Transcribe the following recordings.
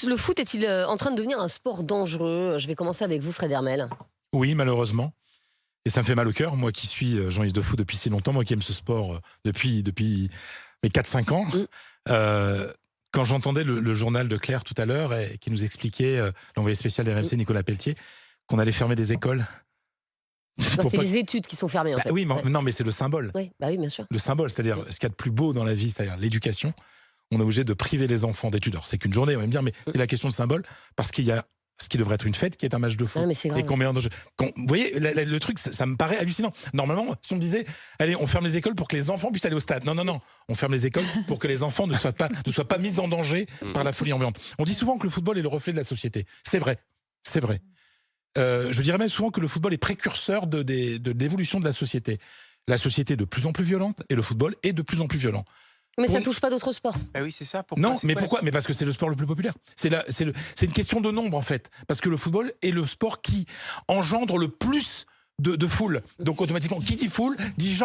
le foot est-il en train de devenir un sport dangereux? Je vais commencer avec vous, Fred Hermel. Oui, malheureusement. Et ça me fait mal au cœur, moi qui suis journaliste de foot depuis si longtemps, moi qui aime ce sport depuis mes 4-5 ans. Mm. Quand j'entendais le journal de Claire tout à l'heure, qui nous expliquait, l'envoyé spécial RMC, Nicolas Pelletier, qu'on allait fermer des écoles. Non, c'est les études qui sont fermées, en fait. Oui, mais, non, mais c'est le symbole. Oui, bah oui, bien sûr. Le symbole, c'est-à-dire ce qu'il y a de plus beau dans la vie, c'est-à-dire l'éducation. On est obligé de priver les enfants d'études. Alors, c'est qu'une journée, on va me dire, mais c'est la question de symbole, parce qu'il y a ce qui devrait être une fête, qui est un match de foot. Ah, mais c'est grave. Et qu'on met en danger. Vous voyez, le truc, ça me paraît hallucinant. Normalement, si on me disait, allez, on ferme les écoles pour que les enfants puissent aller au stade. Non, non, non. On ferme les écoles pour que les enfants ne soient pas mis en danger par la folie ambiante. On dit souvent que le football est le reflet de la société. C'est vrai. C'est vrai. Je dirais même souvent que le football est précurseur de l'évolution de la société. La société est de plus en plus violente et le football est de plus en plus violent. Mais ça touche pas d'autres sports. Ah oui, c'est ça. Non, mais pourquoi? Mais parce que c'est le sport le plus populaire. C'est une question de nombre, en fait. Parce que le football est le sport qui engendre le plus de foule. Donc automatiquement, qui dit foule, dit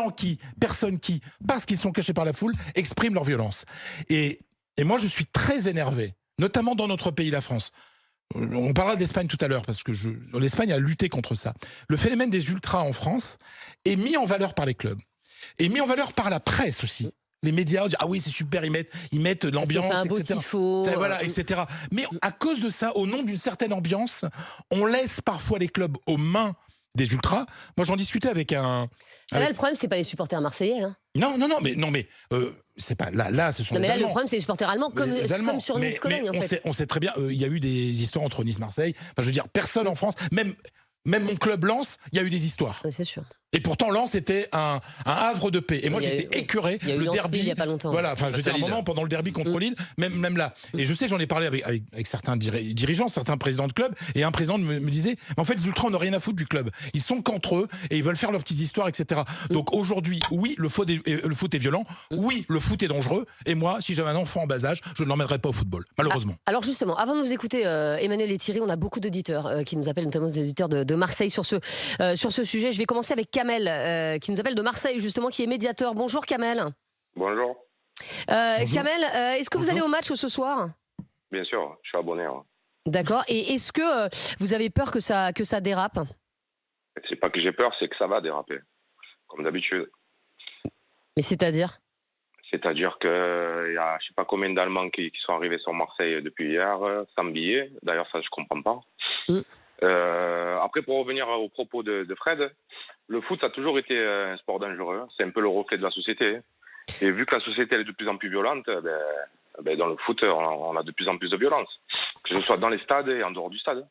personnes qui, parce qu'ils sont cachés par la foule, expriment leur violence. Et moi, je suis très énervé, notamment dans notre pays, la France. On parlera d'Espagne tout à l'heure, parce que l'Espagne a lutté contre ça. Le phénomène des ultras en France est mis en valeur par les clubs. Et mis en valeur par la presse aussi. Les médias disent, ah oui, c'est super, ils mettent l'ambiance, etc. Voilà, etc. Mais à cause de ça, au nom d'une certaine ambiance, on laisse parfois les clubs aux mains des ultras. Moi, j'en discutais avec un... Là, le problème, c'est pas les supporters marseillais. Hein. Non, mais c'est pas là, ce sont les mais là, Allemands. le problème, c'est les supporters allemands, comme sur Nice-Cologne, en fait. On sait très bien, il y a eu des histoires entre Nice-Marseille. Enfin, je veux dire, personne en France, même mon club Lens, il y a eu des histoires. Oui, c'est sûr. Et pourtant, Lens était un havre de paix. Et moi, j'étais écœuré. Il y a eu le derby. Il n'y a pas longtemps. Voilà, enfin, je veux dire, un moment, pendant le derby contre Lille, même là. Et je sais que j'en ai parlé avec certains dirigeants, certains présidents de clubs, et un président me disait, en fait, les ultras n'ont rien à foutre du club. Ils sont qu'entre eux, et ils veulent faire leurs petites histoires, etc. Donc aujourd'hui, oui, le foot est violent. Oui, le foot est dangereux. Et moi, si j'avais un enfant en bas âge, je ne l'emmènerais pas au football, malheureusement. Alors justement, avant de nous écouter, Emmanuel et Thierry, on a beaucoup d'auditeurs qui nous appellent, notamment des auditeurs de Marseille sur ce sujet. Je vais commencer avec Kamel, qui nous appelle de Marseille, justement, qui est médiateur. Bonjour Kamel. Bonjour. Bonjour. Kamel, est-ce que vous allez au match ce soir? Bien sûr, je suis abonné. Hein. D'accord. Et est-ce que vous avez peur que ça dérape? C'est pas que j'ai peur, c'est que ça va déraper, comme d'habitude. Mais c'est-à-dire? C'est-à-dire qu'il y a je sais pas combien d'Allemands qui sont arrivés sur Marseille depuis hier, sans billet. D'ailleurs, ça, je comprends pas. Après, pour revenir aux propos de Fred, le foot, ça a toujours été un sport dangereux. C'est un peu le reflet de la société. Et vu que la société elle est de plus en plus violente, dans le foot, on a de plus en plus de violence. Que ce soit dans les stades et en dehors du stade.